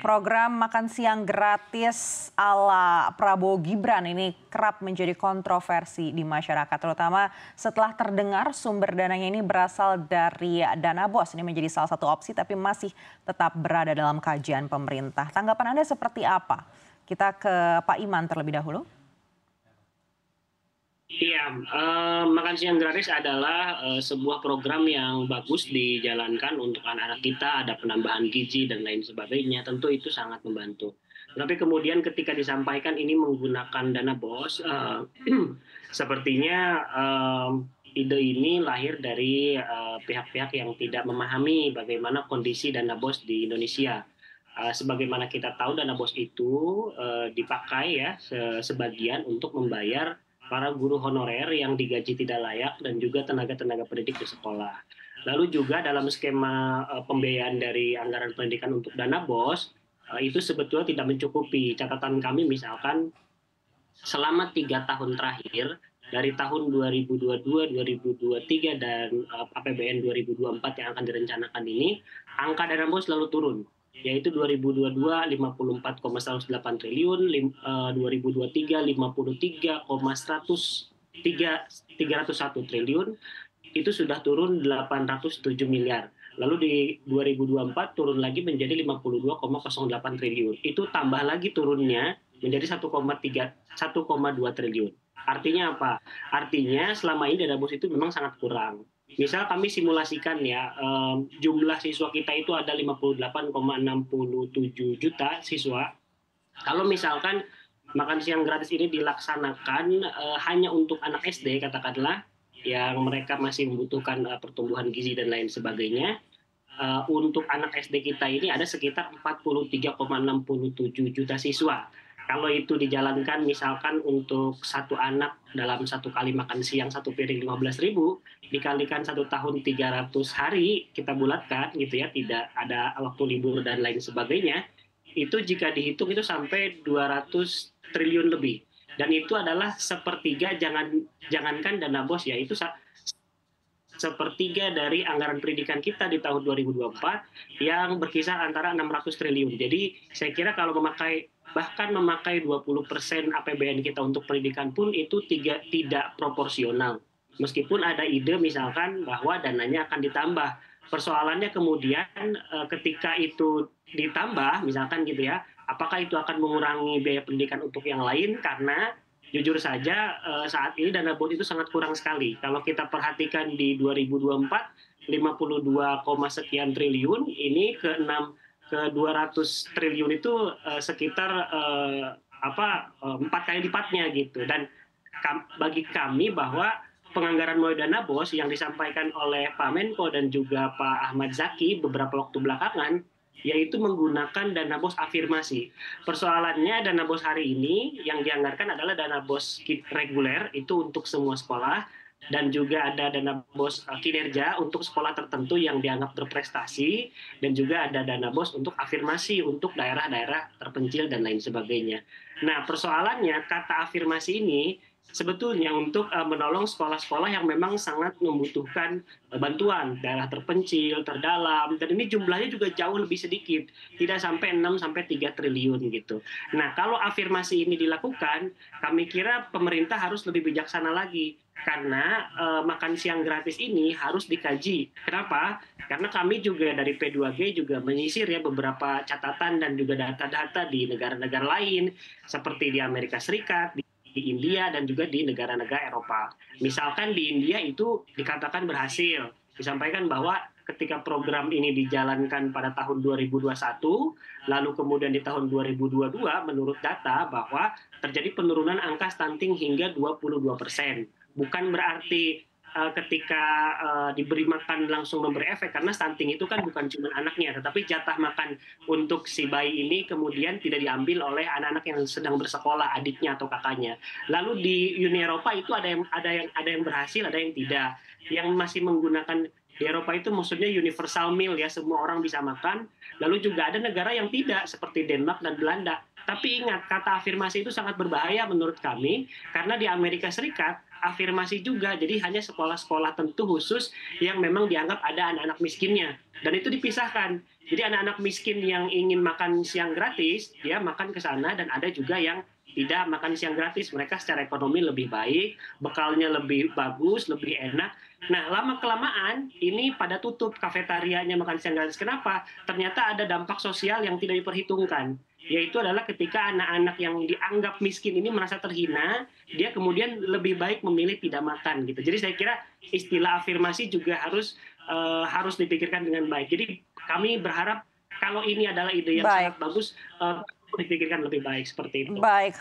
Program makan siang gratis ala Prabowo Gibran ini kerap menjadi kontroversi di masyarakat, terutama setelah terdengar sumber dananya ini berasal dari dana BOS. Ini menjadi salah satu opsi tapi masih tetap berada dalam kajian pemerintah. Tanggapan Anda seperti apa? Kita ke Pak Iman terlebih dahulu. Iya, makan siang gratis adalah sebuah program yang bagus dijalankan untuk anak-anak kita, ada penambahan gizi dan lain sebagainya, tentu itu sangat membantu. Tapi kemudian ketika disampaikan ini menggunakan dana BOS, sepertinya ide ini lahir dari pihak-pihak yang tidak memahami bagaimana kondisi dana BOS di Indonesia. Sebagaimana kita tahu dana BOS itu dipakai ya sebagian untuk membayar para guru honorer yang digaji tidak layak dan juga tenaga-tenaga pendidik di sekolah. Lalu juga dalam skema pembiayaan dari anggaran pendidikan untuk dana BOS, itu sebetulnya tidak mencukupi. Catatan kami misalkan selama 3 tahun terakhir, dari tahun 2022, 2023, dan APBN 2024 yang akan direncanakan ini, angka dana BOS selalu turun, yaitu 2022 54,108 triliun, 2023 53,301 triliun, itu sudah turun 807 miliar. Lalu di 2024 turun lagi menjadi 52,08 triliun. Itu tambah lagi turunnya menjadi 1,2 triliun. Artinya apa? Artinya selama ini dana BOS itu memang sangat kurang. Misal kami simulasikan ya, jumlah siswa kita itu ada 58,67 juta siswa. Kalau misalkan makan siang gratis ini dilaksanakan hanya untuk anak SD katakanlah, yang mereka masih membutuhkan pertumbuhan gizi dan lain sebagainya, untuk anak SD kita ini ada sekitar 43,67 juta siswa. Kalau itu dijalankan misalkan untuk satu anak dalam satu kali makan siang satu piring 15.000 dikalikan 1 tahun 300 hari kita bulatkan gitu ya, tidak ada waktu libur dan lain sebagainya, itu jika dihitung itu sampai 200 triliun lebih, dan itu adalah sepertiga, jangankan dana BOS ya, itu sepertiga dari anggaran pendidikan kita di tahun 2024 yang berkisar antara 600 triliun. Jadi saya kira kalau bahkan memakai 20% APBN kita untuk pendidikan pun itu tidak proporsional. Meskipun ada ide misalkan bahwa dananya akan ditambah. Persoalannya kemudian ketika itu ditambah misalkan gitu ya, apakah itu akan mengurangi biaya pendidikan untuk yang lain? Karena jujur saja saat ini dana BOS itu sangat kurang sekali. Kalau kita perhatikan di 2024 52, sekian triliun, ini ke 200 triliun itu sekitar 4 kali lipatnya gitu. Dan bagi kami bahwa penganggaran melalui dana BOS yang disampaikan oleh Pak Menko dan juga Pak Ahmad Zaki beberapa waktu belakangan, yaitu menggunakan dana BOS afirmasi. Persoalannya dana BOS hari ini yang dianggarkan adalah dana BOS reguler, itu untuk semua sekolah, dan juga ada dana BOS kinerja untuk sekolah tertentu yang dianggap berprestasi, dan juga ada dana BOS untuk afirmasi untuk daerah-daerah terpencil dan lain sebagainya. Nah, persoalannya kata afirmasi ini sebetulnya untuk menolong sekolah-sekolah yang memang sangat membutuhkan bantuan, daerah terpencil, terdalam, dan ini jumlahnya juga jauh lebih sedikit, tidak sampai 6-3 triliun gitu. Nah, kalau afirmasi ini dilakukan, kami kira pemerintah harus lebih bijaksana lagi, karena makan siang gratis ini harus dikaji. Kenapa? Karena kami juga dari P2G juga menyisir ya beberapa catatan dan juga data-data di negara-negara lain, seperti di Amerika Serikat, di India, dan juga di negara-negara Eropa. Misalkan di India itu dikatakan berhasil. Disampaikan bahwa ketika program ini dijalankan pada tahun 2021, lalu kemudian di tahun 2022 menurut data bahwa terjadi penurunan angka stunting hingga 22%. Bukan berarti ketika diberi makan langsung memberi efek, karena stunting itu kan bukan cuma anaknya, tetapi jatah makan untuk si bayi ini kemudian tidak diambil oleh anak-anak yang sedang bersekolah, adiknya atau kakaknya. Lalu di Uni Eropa itu ada yang berhasil, ada yang tidak. Yang masih menggunakan di Eropa itu maksudnya universal meal ya, semua orang bisa makan. Lalu juga ada negara yang tidak, seperti Denmark dan Belanda. Tapi ingat, kata afirmasi itu sangat berbahaya menurut kami, karena di Amerika Serikat afirmasi juga, jadi hanya sekolah-sekolah tentu khusus yang memang dianggap ada anak-anak miskinnya, dan itu dipisahkan. Jadi anak-anak miskin yang ingin makan siang gratis, dia makan ke sana, dan ada juga yang tidak makan siang gratis. Mereka secara ekonomi lebih baik, bekalnya lebih bagus, lebih enak. Nah, lama-kelamaan ini pada tutup kafetarianya makan siang gratis. Kenapa? Ternyata ada dampak sosial yang tidak diperhitungkan. Yaitu adalah ketika anak-anak yang dianggap miskin ini merasa terhina, dia kemudian lebih baik memilih tidak makan gitu. Jadi saya kira istilah afirmasi juga harus dipikirkan dengan baik. Jadi kami berharap kalau ini adalah ide yang sangat Baik, bagus, dipikirkan lebih baik seperti itu. baik.